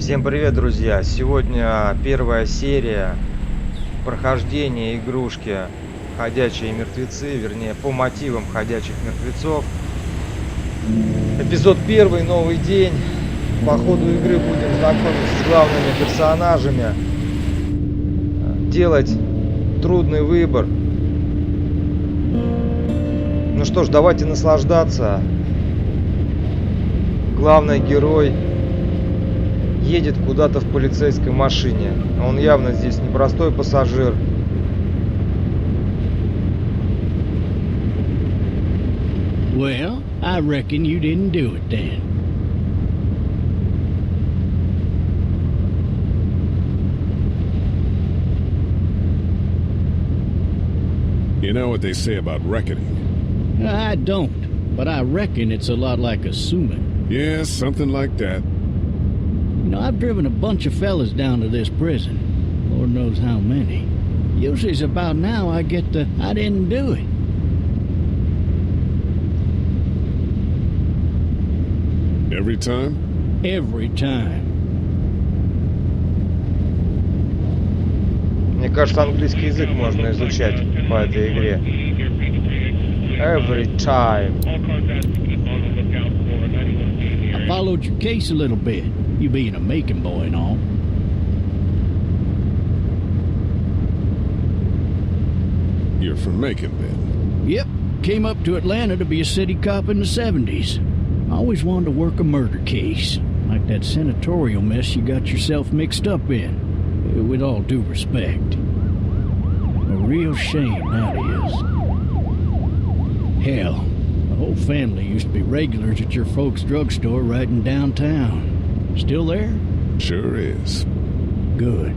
Всем привет, друзья! Сегодня первая серия прохождения игрушки «Ходячие мертвецы», вернее, по мотивам «Ходячих мертвецов». Эпизод первый, Новый День. По ходу игры будем знакомиться с главными персонажами, делать трудный выбор. Ну что ж, давайте наслаждаться. Главный герой едет куда-то в полицейской машине. Он явно здесь не простой пассажир. Well, I reckon you didn't do it then. You know what they say about reckoning? I don't, but I reckon it's a lot like assuming. Yeah, something like that. You know, I've driven a bunch of fellas down to this prison. Lord knows how many. Usually it's about now I get the, I didn't do it. Every time? Every time. Мне кажется, английский язык можно изучать по этой игре. Every time. I followed your case a little bit, you being a Macon boy and all. You're from Macon, then? Yep, came up to Atlanta to be a city cop in the 70s. I always wanted to work a murder case, like that senatorial mess you got yourself mixed up in. With all due respect. A real shame, that is. Hell, the whole family used to be regulars at your folks' drugstore right in downtown. Still there? Sure is. Good.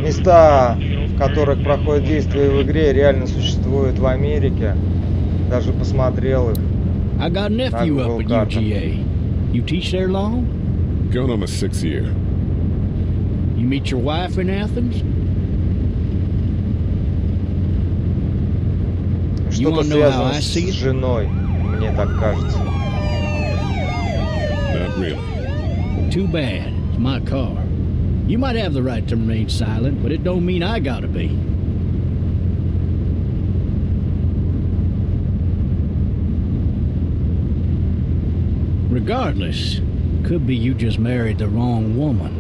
Места, в которых проходит действие в игре, реально существуют в Америке. Даже посмотрел их. I got a nephew up at UGA. You teach there long? Going on my 6th year. You meet your wife in Athens? Что-то связано с женой, мне так кажется. Not really. Too bad. It's my car. You might have the right to remain silent, but it don't mean I gotta be. Regardless, could be you just married the wrong woman.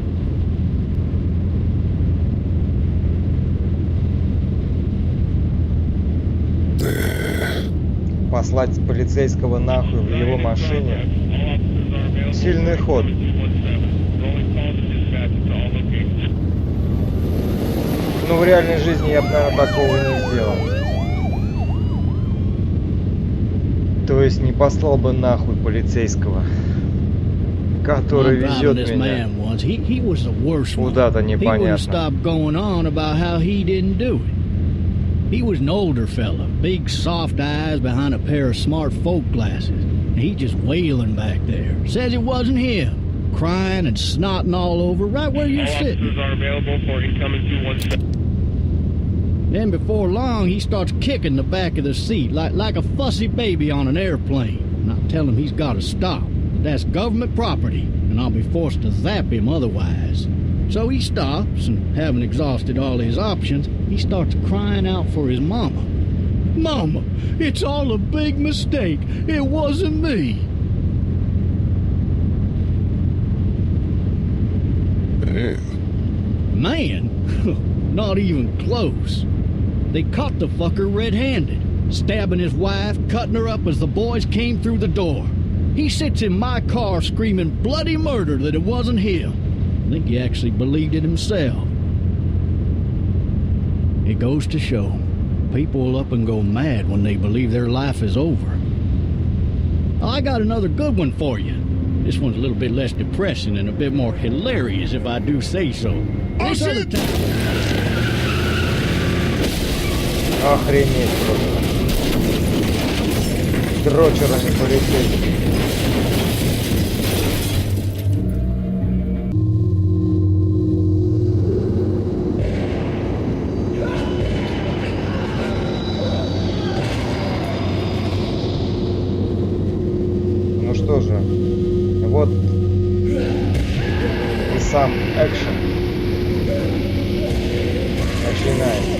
Послать полицейского нахуй в его машине. Сильный ход. Но в реальной жизни я бы, наверное, такого не сделал. То есть не послал бы нахуй полицейского, который везет меня куда-то непонятно. He was an older fella, big soft eyes behind a pair of smart folk glasses. And he just wailing back there. Says it wasn't him. Crying and snotting all over right where you're sitting. Then before long, he starts kicking the back of the seat like a fussy baby on an airplane. And I tell him he's got to stop. That's government property, and I'll be forced to zap him otherwise. So he stops, and having exhausted all his options, he starts crying out for his mama. Mama, it's all a big mistake. It wasn't me. Damn. Man, not even close. They caught the fucker red-handed, stabbing his wife, cutting her up as the boys came through the door. He sits in my car screaming bloody murder that it wasn't him. I think he actually believed it himself. It goes to show, people will up and go mad when they believe their life is over. I got another good one for you. This one's a little bit less depressing and a bit more hilarious, if I do say so. This other time... Охренеть просто. Дрочерами полицейскими. Ну что же, вот сам экшен начинается.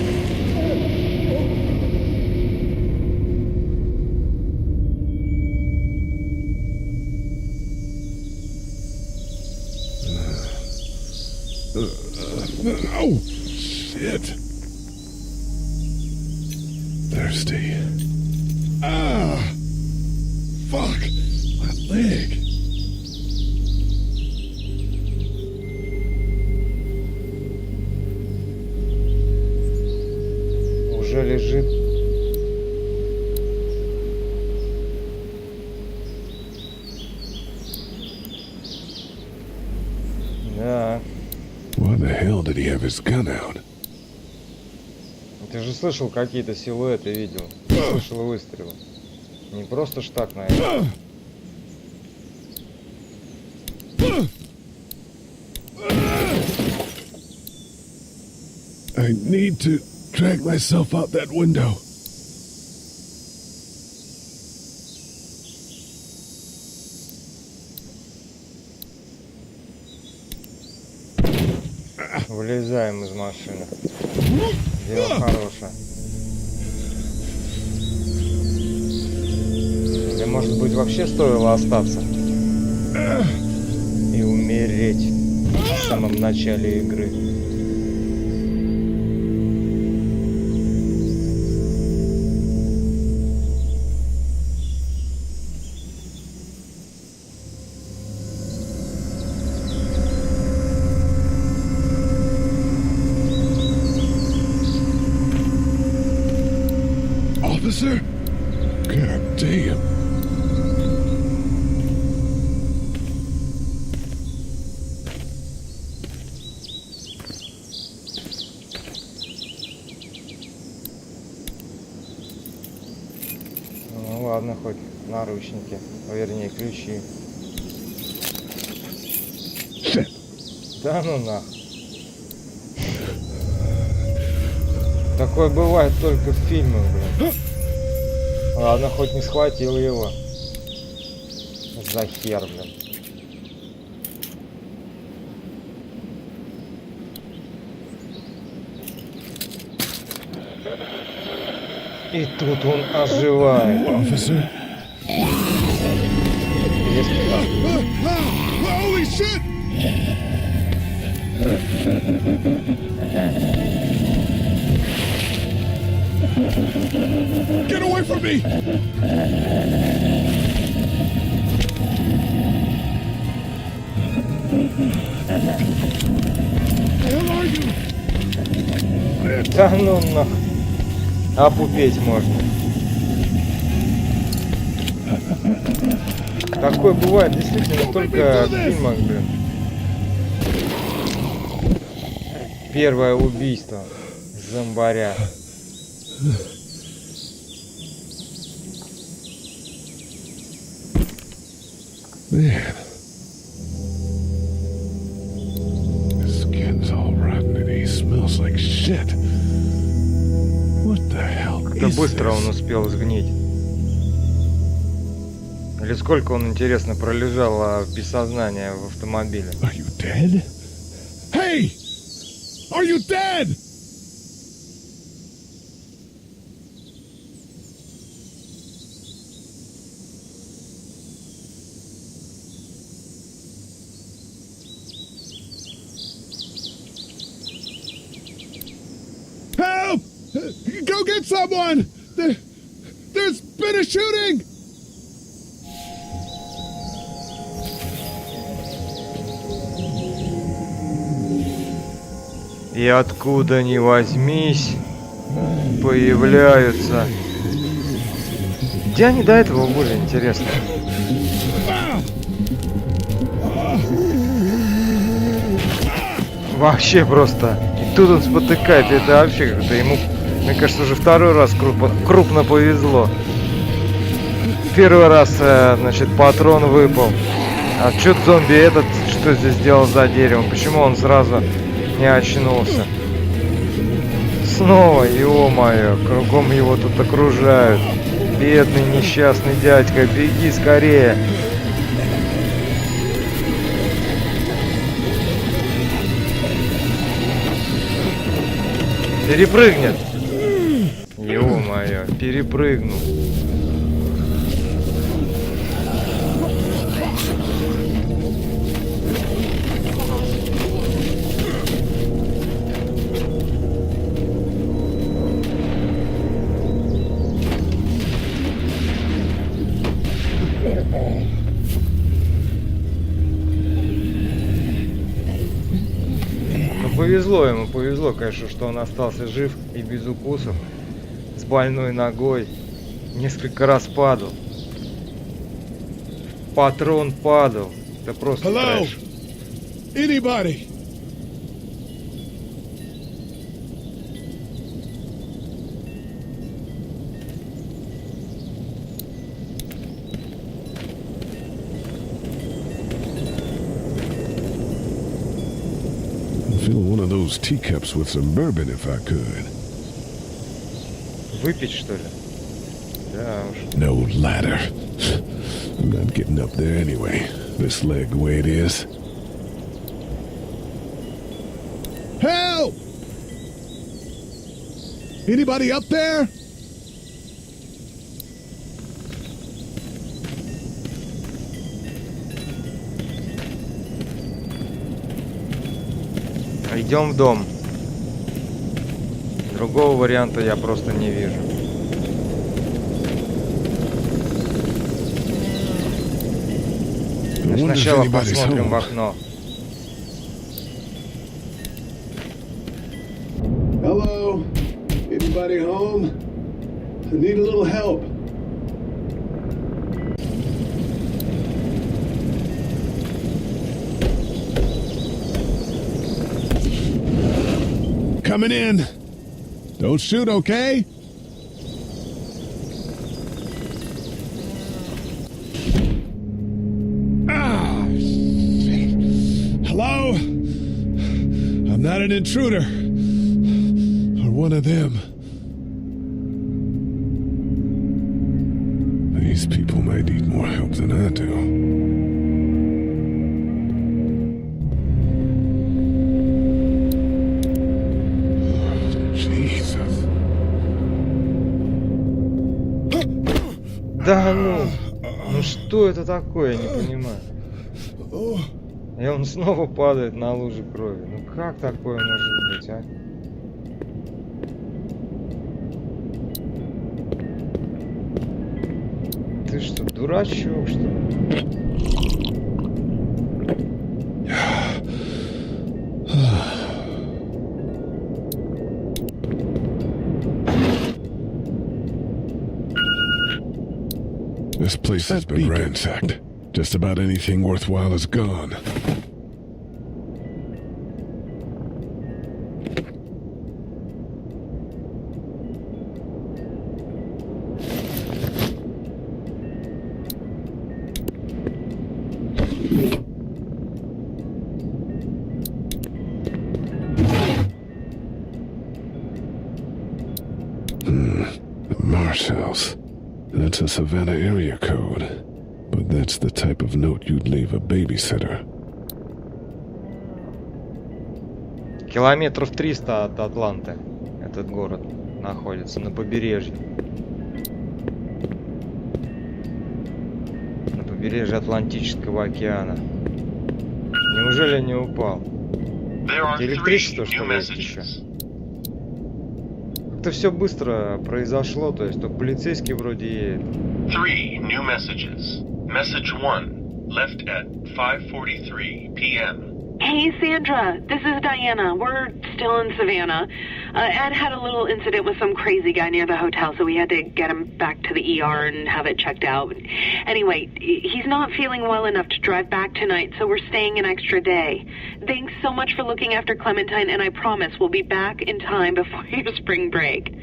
Oh, shit. Thirsty. Ah! Fuck! My leg. Уже лежит. Да. Why the hell did he have his gun out? Ты же слышал какие-то силуэты, видел? Слышал выстрелы. Не просто ж так, наверное. I need to drag myself out that window. Вылезаем из машины. Дело хорошее. Или, может быть, вообще стоило остаться и умереть в самом начале игры. Officer? God damn. Ну ладно, хоть наручники, вернее ключи. Shit. Да ну нах. Такое бывает только в фильмах, блин. Ладно, хоть не схватил его. За хер, блин. И тут он оживает. Officer? Резкий так. Holy shit! Get away from me! Where are you? Да ну нах. Опупеть можно. Такое бывает действительно только в фильмах, блин. Первое убийство. Зомбаря. Man. His skin's all rotten and he smells like shit. What the hell Как-то is быстро this? он успел сгнить. Или сколько он, интересно, пролежал без сознания в автомобиле? Are you dead? Hey! Are you dead? Help! Go get someone! There's been a shooting! И откуда ни возьмись, появляются. Где они до этого были, интересно? Вообще просто. И тут он спотыкается. Это вообще как-то ему, мне кажется, уже второй раз крупно повезло. Первый раз, значит, патрон выпал. А чё зомби этот, что здесь делал за деревом? Почему он сразу не очнулся? Снова, ё-моё, кругом его тут окружают. Бедный несчастный дядька, беги скорее. Перепрыгнет. Ё-моё, перепрыгнул. Ему повезло, конечно, что он остался жив и без укусов, с больной ногой, несколько раз падал. Патрон падал. Это просто трэш. Anybody? Fill one of those teacups with some bourbon if I could. Выпить, что ли? Да уж. No ladder. I'm not getting up there anyway. This leg the way it is. Help! Anybody up there? Идем в дом. Другого варианта я просто не вижу. Сначала посмотрим в окно. Hello? Anybody home? I need a little help. Coming in. Don't shoot, okay? Ah, shit. Hello? I'm not an intruder. Or one of them. These people might need more help than I do. Да ну! Ну что это такое, я не понимаю. И он снова падает на луже крови. Ну как такое может быть, а? Ты что, дурачок, что ли? This place has been ransacked. Just about anything worthwhile is gone. The Marshalls. That's a Savannah area code. But that's the type of note you'd leave a babysitter. Километров 300 от Атланты этот город находится на побережье. На побережье Атлантического океана. Неужели не упал? Электричество, что ли, есть еще? Как-то все быстро произошло, то есть только полицейский вроде едет. 3 new messages. Message 1, left at 5:43 p.m. Hey, Sandra. This is Diana. We're still in Savannah. Ed had a little incident with some crazy guy near the hotel, so we had to get him back to the ER and have it checked out. Anyway, he's not feeling well enough to drive back tonight, so we're staying an extra day. Thanks so much for looking after Clementine, and I promise we'll be back in time before your spring break.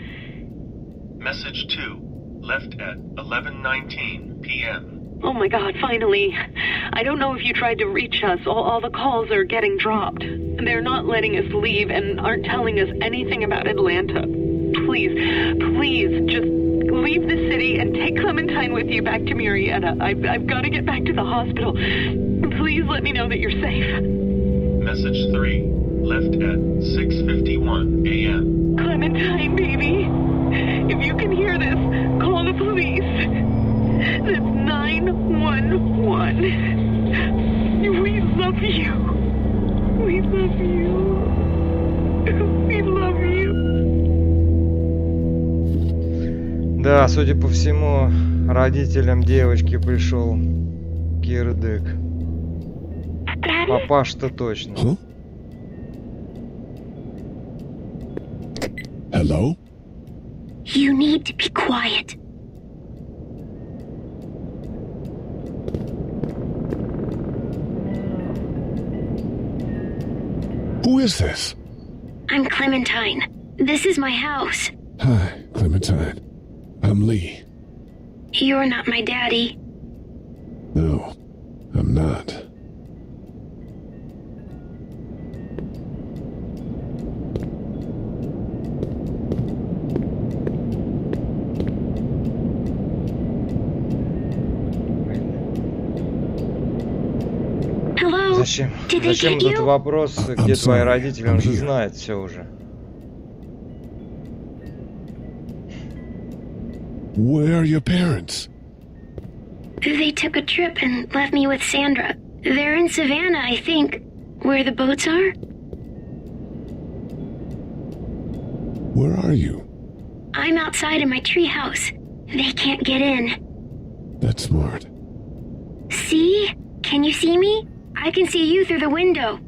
Message 2, left at 11:19 p.m. Oh my God, finally. I don't know if you tried to reach us. All the calls are getting dropped. They're not letting us leave and aren't telling us anything about Atlanta. Please, just leave the city and take Clementine with you back to Marietta. I've got to get back to the hospital. Please let me know that you're safe. Message 3, left at 6:51 a.m. Clementine, baby. If you can hear this, call the police. That's 911. We love you. We love you. We love you. Да, судя по всему, родителям девочки пришел кирдык. Папаш-то точно. Huh? Hello? You need to be quiet. Who is this? I'm Clementine. This is my house. Hi, Clementine. I'm Lee. You're not my daddy. No, I'm not. Hello? Зачем? Did they Зачем get этот you? вопрос, где I'm твои sorry, родители? Он I'm же here. знает все уже. Where are your parents? They took a trip and left me with Sandra. They're in Savannah, I think. Where the boats are? Where are you? I'm outside in my treehouse. They can't get in. That's smart. See? Can you see me? I can see you through the window.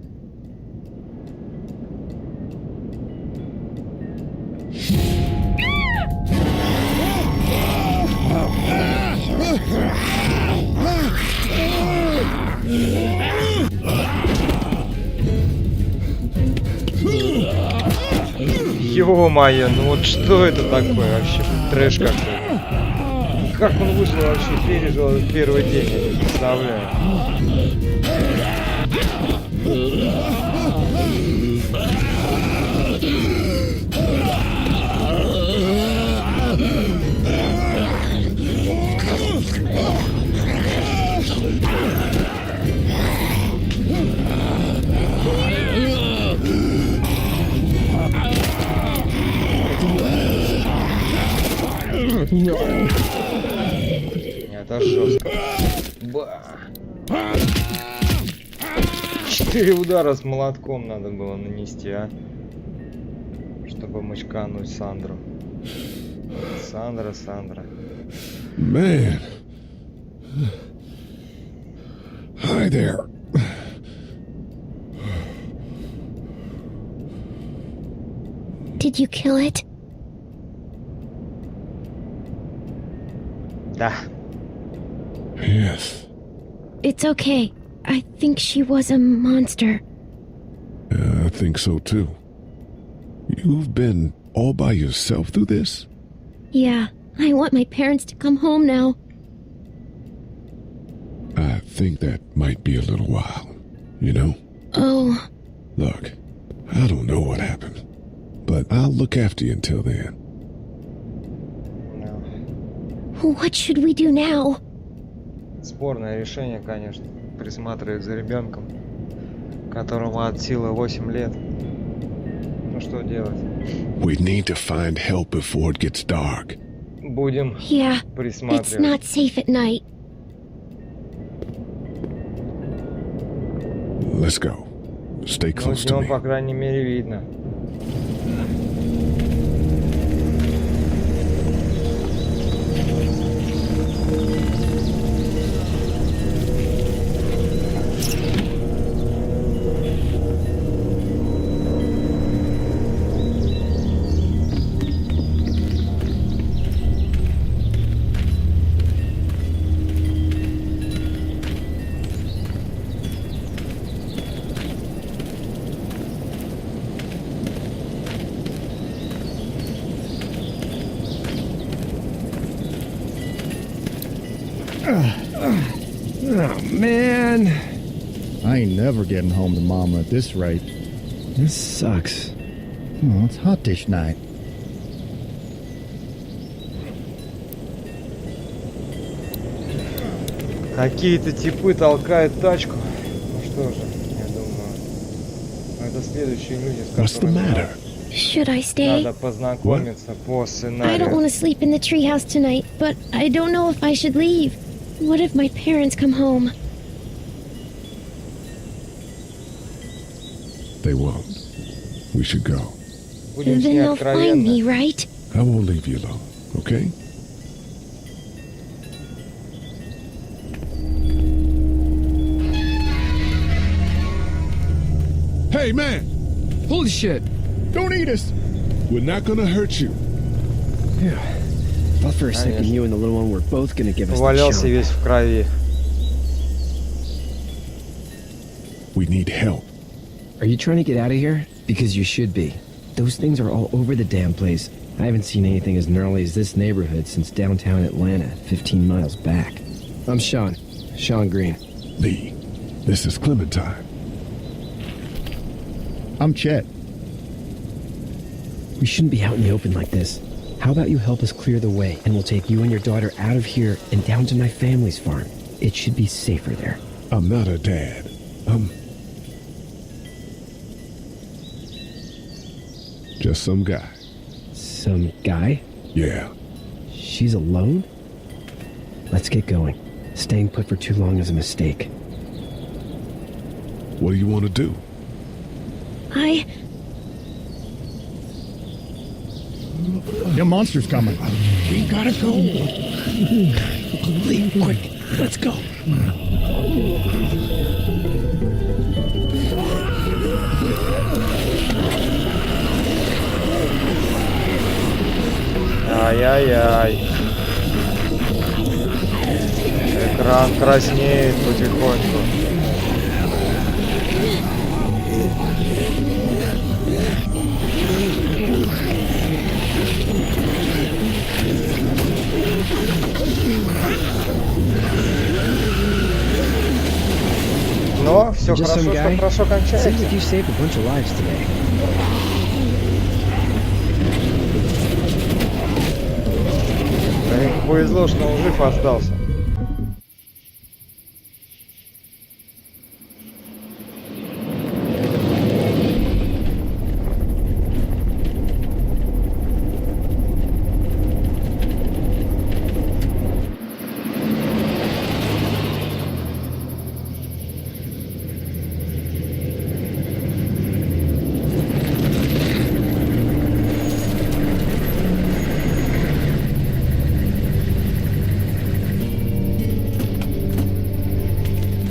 Ё-моё, ну вот что это такое вообще? Трэш какой-то. Как он вышел вообще, пережил этот первый день, я не представляю. Это жестко. Ба. 4 удара с молотком надо было нанести, а? Чтобы мочкануть Сандру. Сандра. Man. Hi there. Did you kill it? Да. Yes. It's okay. I think she was a monster. I think so too. You've been all by yourself through this? Yeah, I want my parents to come home now. I think that might be a little while, you know? Oh, Look, I don't know what happened, but I'll look after you until then. what should we do now? Спорное решение, конечно. Присматривать за ребенком, которому от силы 8 лет. Ну что делать? We need to find help before it gets dark. Будем Yeah, it's присматривать. not safe at night. Let's go. Stay Ну, close to днем, me. по крайней мере, видно. Oh, man. I ain't never getting home to Mama at this rate. This sucks. Oh, it's hot this night. Какие-то типы толкают тачку. Ну что же, я думаю, это следующие люди, с What's the которыми matter? Should I stay? Надо познакомиться по I don't сценарию. want to sleep in the treehouse tonight, but I don't know if I should leave. What if my parents come home? They won't. We should go. Будем с Then ней they'll find me, откровенны. right? I won't leave you alone, okay? Hey, man! Holy shit! Don't eat us! We're not gonna hurt you. Yeah. Thought for a second Конечно. you and the little one were both gonna give us the Валялся show. весь в крови. We need help. Are you trying to get out of here? Because you should be. Those things are all over the damn place. I haven't seen anything as gnarly as this neighborhood since downtown Atlanta, 15 miles back. I'm Sean. Sean Green. Lee, this is Clementine. I'm Chet. We shouldn't be out in the open like this. How about you help us clear the way, and we'll take you and your daughter out of here and down to my family's farm. It should be safer there. I'm not her dad. Just some guy. Some guy? Yeah. She's alone? Let's get going. Staying put for too long is a mistake. What do you want to do? The monster's coming. We gotta go. Leave quick. Let's go. Ай-яй-яй. Экран краснеет потихоньку. Но все Just хорошо, some что guy? хорошо Seems кончается. like you saved a bunch of lives today. Да ему повезло, что он жив остался.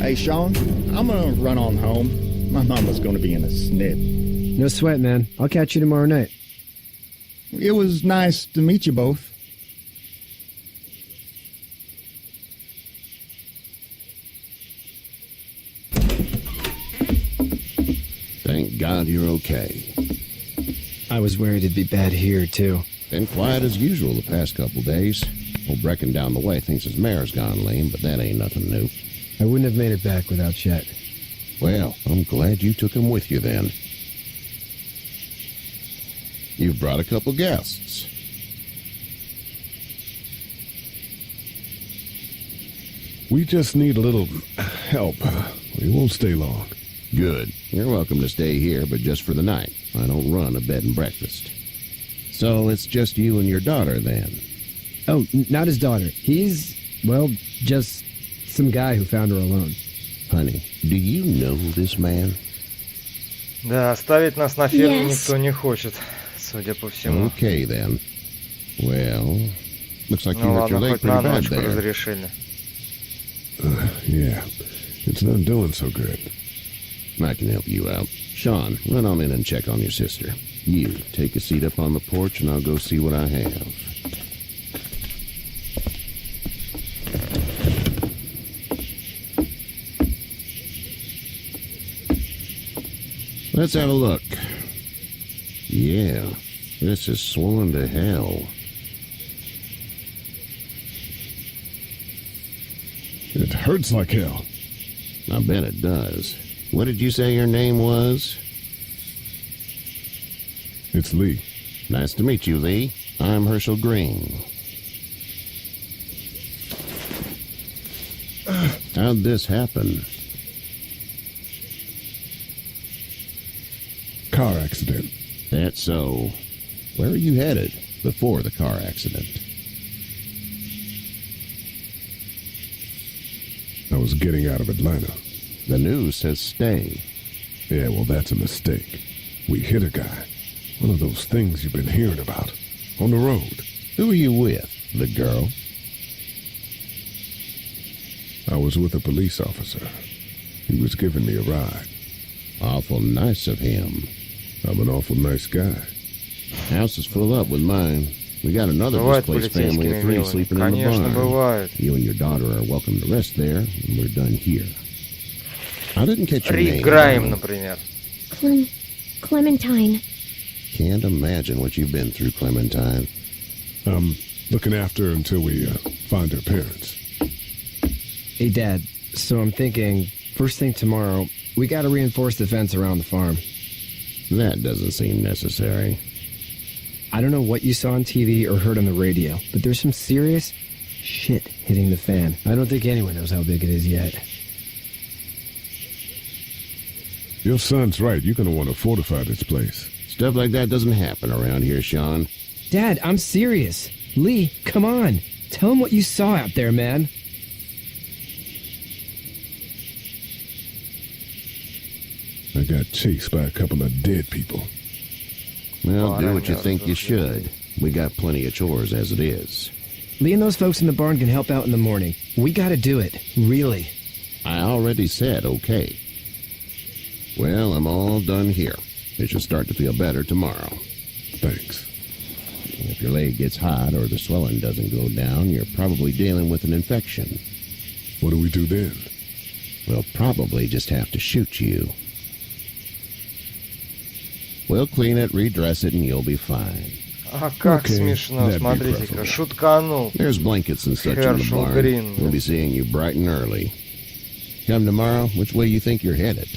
Hey, Sean, I'm gonna run on home. My mama's gonna be in a snip. No sweat, man. I'll catch you tomorrow night. It was nice to meet you both. Thank God you're okay. I was worried it'd be bad here, too. Been quiet as usual the past couple days. Old Brecken down the way thinks his mare's gone lame, but that ain't nothing new. I wouldn't have made it back without Chet. Well, I'm glad you took him with you then. You've brought a couple guests. We just need a little help. We won't stay long. Good. You're welcome to stay here, but just for the night. I don't run a bed and breakfast. So it's just you and your daughter then? Oh, not his daughter. He's, well, just some guy who found her alone. Honey, do you know this man? Да, оставить нас на ферме Yes. никто не хочет, судя по всему. Okay then. Well, looks like you Ну hurt your ладно, leg хоть на pretty bad ночку there. разрешили. Yeah, it's not doing so good. I can help you out. Sean, run on in and check on your sister. You, take a seat up on the porch and I'll go see what I have. Let's have a look. Yeah, this is swollen to hell. It hurts like hell. I bet it does. What did you say your name was? It's Lee. Nice to meet you, Lee. I'm Herschel Green. How'd this happen? Car accident. That So, where are you headed before the car accident? I was getting out of Atlanta. The news says stay. Yeah, well, that's a mistake. We hit a guy. One of those things you've been hearing about. On the road. Who are you with? The girl? I was with a police officer. He was giving me a ride. Awful nice of him. I'm an awful nice guy. House is full up with mine. We got another Бывает displaced family of полицейскими 3 милыми. sleeping in the Конечно, barn. бывает. You and your daughter are welcome to rest there, and we're done here. I didn't catch your name. Играем, например. Clementine. Can't imagine what you've been through, Clementine. I'm looking after her until we find her parents. Hey, Dad, so I'm thinking, first thing tomorrow, we gotta reinforce the fence around the farm. That doesn't seem necessary. I don't know what you saw on TV or heard on the radio, but there's some serious shit hitting the fan. I don't think anyone knows how big it is yet. Your son's right. You're gonna want to fortify this place. Stuff like that doesn't happen around here, Sean. Dad, I'm serious. Lee, come on. Tell him what you saw out there, man. I got chased by a couple of dead people. Well, do what you think you should. We got plenty of chores as it is. Lee and those folks in the barn can help out in the morning. We gotta do it. Really. I already said okay. Well, I'm all done here. It should start to feel better tomorrow. Thanks. If your leg gets hot or the swelling doesn't go down, you're probably dealing with an infection. What do we do then? We'll probably just have to shoot you. We'll clean it, redress it, and you'll be fine. А как Okay, смешно, that'd be смотрите-ка, preferable. шутканул. There's blankets and such in the Herschel barn. Green. We'll be seeing you bright and early. Come tomorrow, which way you think you're headed?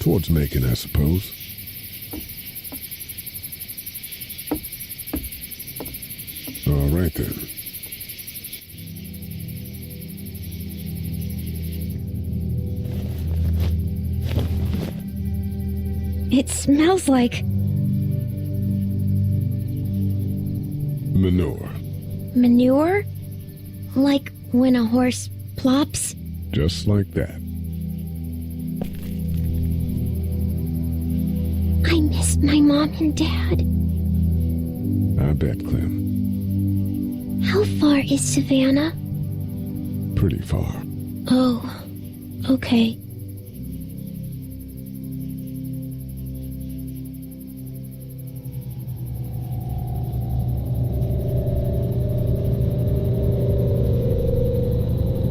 Towards Macon, I suppose. All right, then. It smells like Manure. manure? Like when a horse plops? Just like that. I miss my mom and dad. I bet, Clem. How far is Savannah? Pretty far. Oh, okay.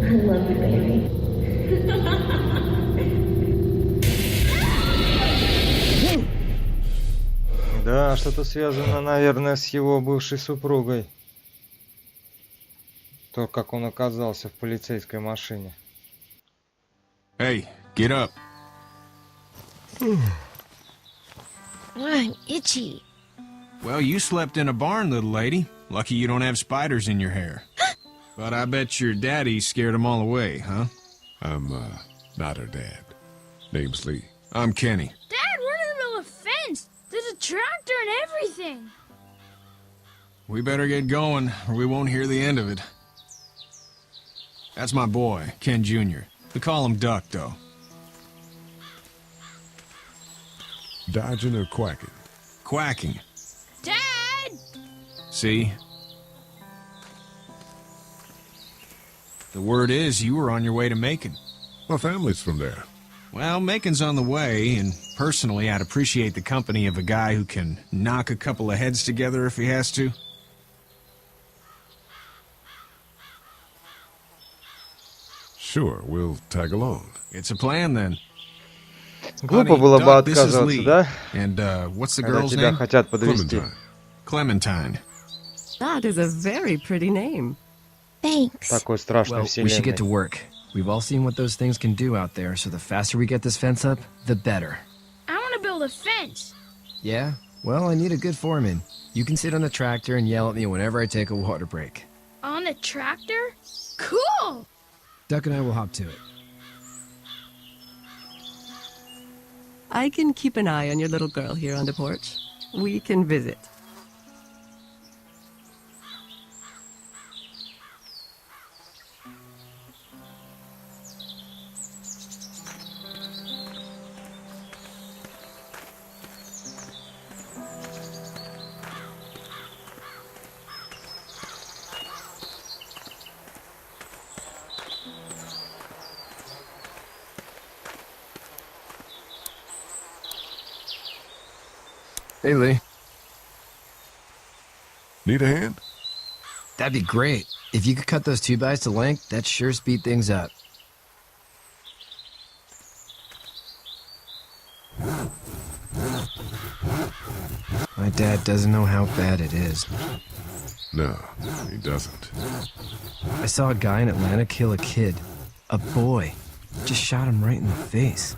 I love you, baby. Да, что-то связано, наверное, с его бывшей супругой. То, как он оказался в полицейской машине. Hey, get up. I'm itchy. Well, you slept in a barn, little lady. Lucky you don't have spiders in your hair. But I bet your daddy scared them all away, huh? I'm, not her dad. Name's Lee. I'm Kenny. Dad, we're in the middle of a fence. There's a tractor and everything. We better get going, or we won't hear the end of it. That's my boy, Ken Jr. We call him Duck, though. Dodging or quacking? Quacking. Dad! See? The word is you were on your way to Macon. My family's from there. Well, Macon's on the way, and personally, I'd appreciate the company of a guy who can knock a couple of heads together if he has to. Sure, we'll tag along. It's a plan, then. Глупо Honey, было бы Doc, this is отказываться, Lee. да? And, what's the Когда girl's тебя name? хотят подвести. Clementine. That is a very pretty name. Thanks. Такой страшной Well, we should get to вселенной. work. We've all seen what those things can do out there, so the faster we get this fence up, the better. I want to build a fence. Yeah? Well, I need a good foreman. You can sit on the tractor and yell at me whenever I take a water break. On a tractor? Cool! Duck and I will hop to it. I can keep an eye on your little girl here on the porch. we can visit. Hey, Lee. Need a hand? That'd be great. If you could cut those 2x to length, that'd sure speed things up. My dad doesn't know how bad it is. No, he doesn't. I saw a guy in Atlanta kill a kid. A boy. Just shot him right in the face.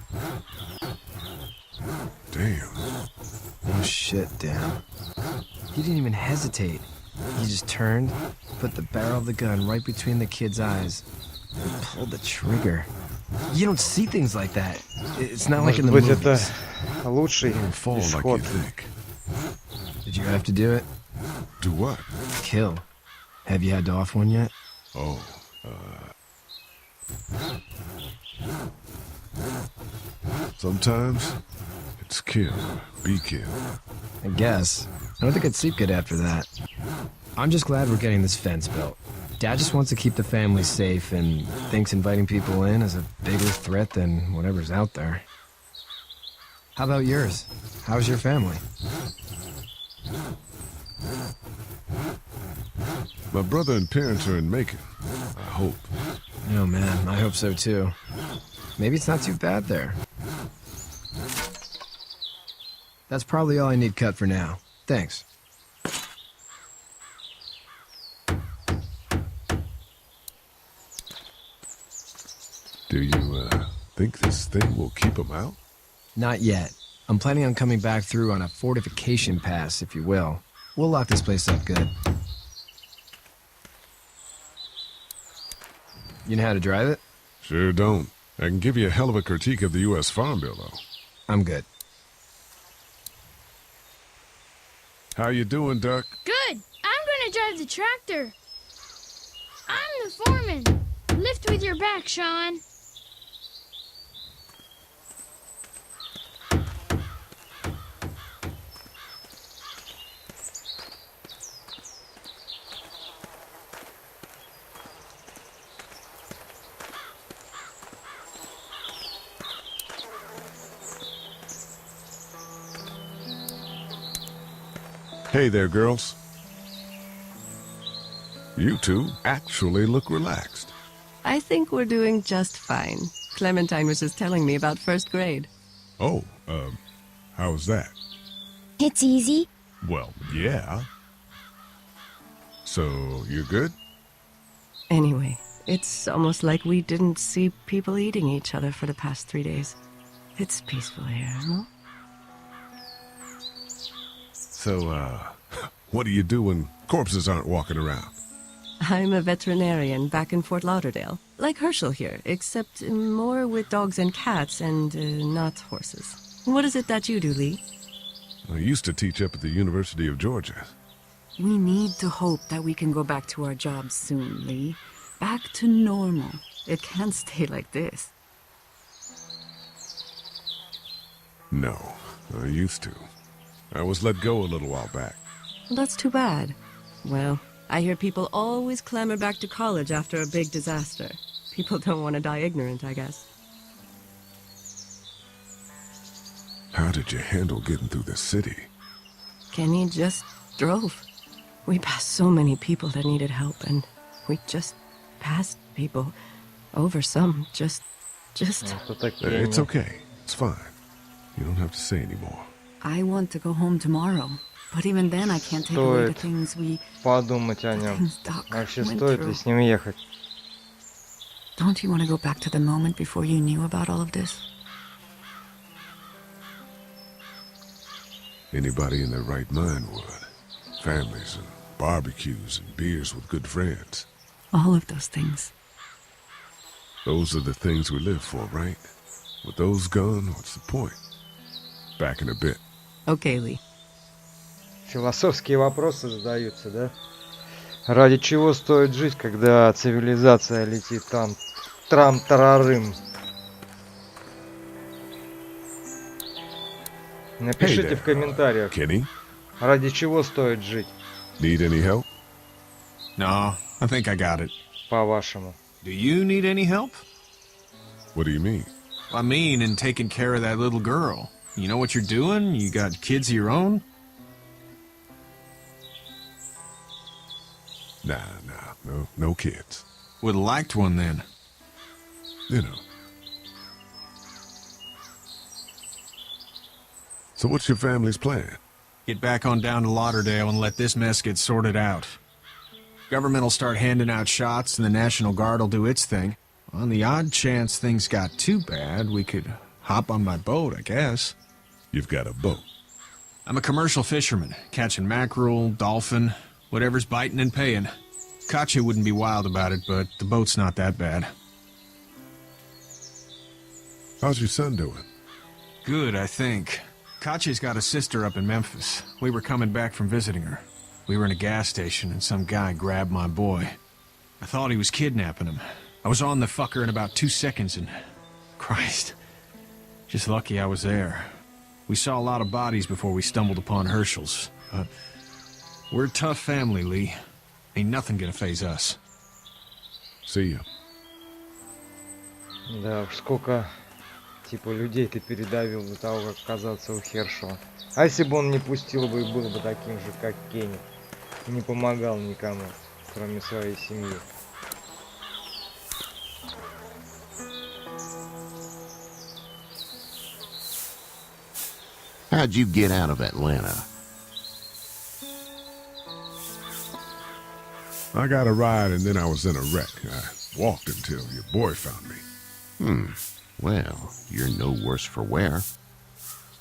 Damn. Oh shit, damn. He didn't even hesitate. He just turned, put the barrel of the gun right between the kid's eyes, and pulled the trigger. You don't see things like that. It's not like in the Может быть, movies. это лучший Don't fall like you исход. think. Did you have to do it? Do what? Kill. Have you had to off one yet? Oh, sometimes it's kill, be killed. I guess. I don't think I'd sleep good after that. I'm just glad we're getting this fence built. Dad just wants to keep the family safe and thinks inviting people in is a bigger threat than whatever's out there. How about yours? How's your family? My brother and parents are in Macon. I hope. Oh man, I hope so too. Maybe it's not too bad there. That's probably all I need cut for now. Thanks. Do you, think this thing will keep them out? Not yet. I'm planning on coming back through on a fortification pass, if you will. We'll lock this place up good. You know how to drive it? Sure don't. I can give you a hell of a critique of the U.S. Farm Bill, though. I'm good. How you doing, Duck? Good. I'm gonna drive the tractor. I'm the foreman. Lift with your back, Sean. Hey there, girls. You two actually look relaxed. I think we're doing just fine. Clementine was just telling me about first grade. Oh, how's that? It's easy. Well, yeah. So, you're good? Anyway, it's almost like we didn't see people eating each other for the past 3 days. It's peaceful here, no? So, what do you do when corpses aren't walking around? I'm a veterinarian back in Fort Lauderdale. Like Herschel here, except more with dogs and cats and not horses. What is it that you do, Lee? I used to teach up at the University of Georgia. We need to hope that we can go back to our jobs soon, Lee. Back to normal. It can't stay like this. No, I used to. I was let go a little while back. That's too bad. Well, I hear people always clamor back to college after a big disaster. People don't want to die ignorant, I guess. How did you handle getting through the city? Kenny just drove. We passed so many people that needed help, and we just passed people. Over some, just... It's okay. It's fine. You don't have to say anymore. I want to go home tomorrow, but even then I can't take away the Стоит things we... подумать о нем. Вообще стоит ли с ним ехать? Don't you want to go back to the moment before you knew about all of this? Anybody in their right mind would. Families and barbecues and beers with good friends. All of those things. Those are the things we live for, right? With those gone, what's the point? Back in a bit. Okay, Lee. Философские вопросы задаются, да? Ради чего стоит жить, когда цивилизация летит там трам-тарарым? Напишите в комментариях, Kenny, ради чего стоит жить, need any help? No, I think I got it. по-вашему. Do you need any help? What do you mean? I mean, in taking care of that little girl. You know what you're doing? You got kids of your own? Nah, no kids. Would have liked one then. You know. So what's your family's plan? Get back on down to Lauderdale and let this mess get sorted out. Government will start handing out shots and the National Guard will do its thing. On the odd chance things got too bad, we could hop on my boat, I guess. You've got a boat. I'm a commercial fisherman, catching mackerel, dolphin, whatever's biting and paying. Katya wouldn't be wild about it, but the boat's not that bad. How's your son doing? Good, I think. Katya's got a sister up in Memphis. We were coming back from visiting her. We were in a gas station and some guy grabbed my boy. I thought he was kidnapping him. I was on the fucker in about 2 seconds and... Christ. Just lucky I was there. We saw a lot of bodies before we stumbled upon Herschel's. But we're a tough family, Lee. Ain't nothing gonna faze us. See you. Да уж, сколько, типа, людей ты передавил до того, как оказаться у Хершела. А если бы он не пустил бы и был бы таким же, как Кенни, и не помогал никому, кроме своей семьи. How'd you get out of Atlanta? I got a ride and then I was in a wreck. I walked until your boy found me. Well, you're no worse for wear.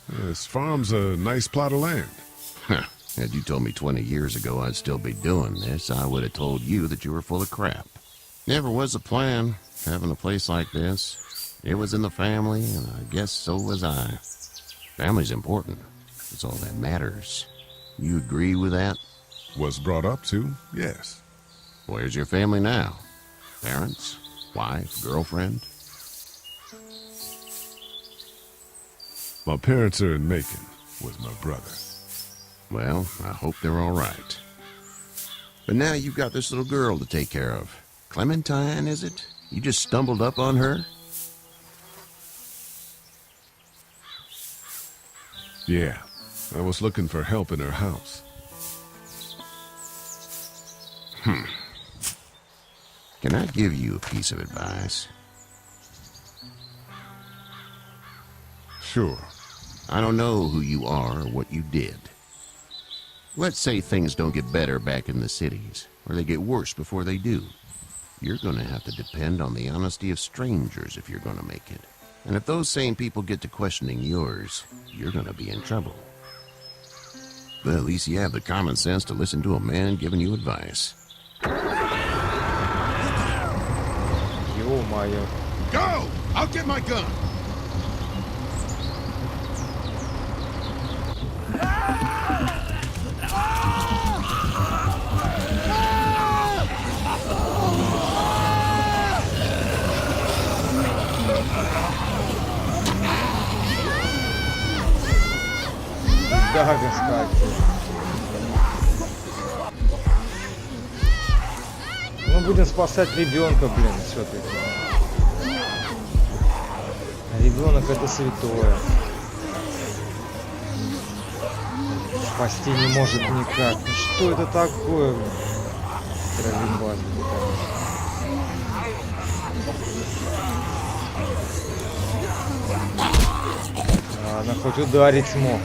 This farm's a nice plot of land. Huh. Had you told me 20 years ago I'd still be doing this, I would have told you that you were full of crap. Never was a plan, having a place like this. It was in the family, and I guess so was I. Family's important. It's all that matters. You agree with that? Was brought up to, yes. Where's your family now? Parents? Wife? Girlfriend? My parents are in Macon with my brother. Well, I hope they're all right. But now you've got this little girl to take care of. Clementine, is it? You just stumbled up on her? Yeah, I was looking for help in her house. Can I give you a piece of advice? Sure. I don't know who you are or what you did. Let's say things don't get better back in the cities, or they get worse before they do. You're going to have to depend on the honesty of strangers if you're going to make it. And if those same people get to questioning yours, you're going to be in trouble. But at least you have the common sense to listen to a man giving you advice. Ё-моё. Go! I'll get my gun! Да, господи. Ну, будем спасать ребенка, блин, все-таки. Ребенок это святое. Спасти не может никак. Ну, что это такое? Травимбаз, она хоть ударить смог.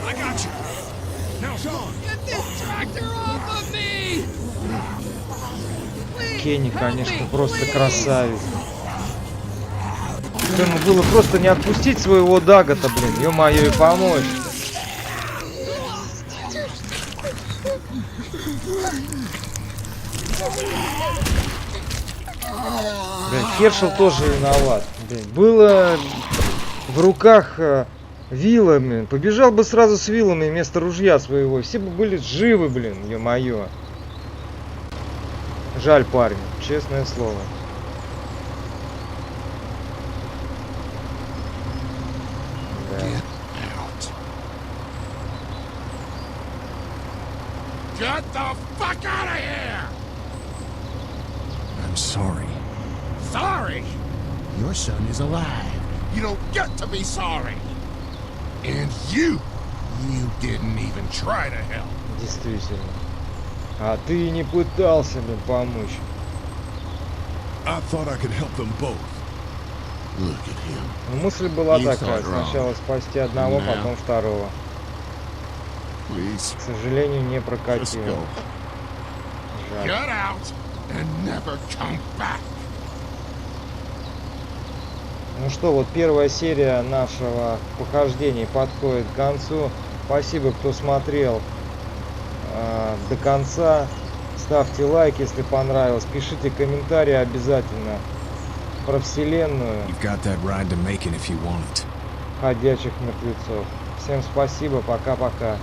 Кенни, конечно, просто красавец. Ему было просто не отпустить своего Дагота, блин, ё-моё, и помочь. Блин, Хершел тоже виноват. Блин, было в руках Вилами. Побежал бы сразу с вилами вместо ружья своего. Все бы были живы, блин, ё-моё. Жаль парня, честное слово. Да. Get the fuck out of here! I'm sorry. Sorry? Your son is alive. You don't get to be sorry. And you didn't even try to help. Действительно. А ты не пытался, блин, помочь. I thought I could help them both. Look at him. Ну, мысль была You такая. thought wrong. Сначала спасти одного, Now. потом второго. Please. К сожалению, не Just прокатило. go. Жаль. Get out and never come back. Ну что, вот первая серия нашего похождения подходит к концу. Спасибо, кто смотрел до конца. Ставьте лайк, если понравилось. Пишите комментарии обязательно про вселенную You've got that ride to Macon if you want it. ходячих мертвецов. Всем спасибо, пока-пока.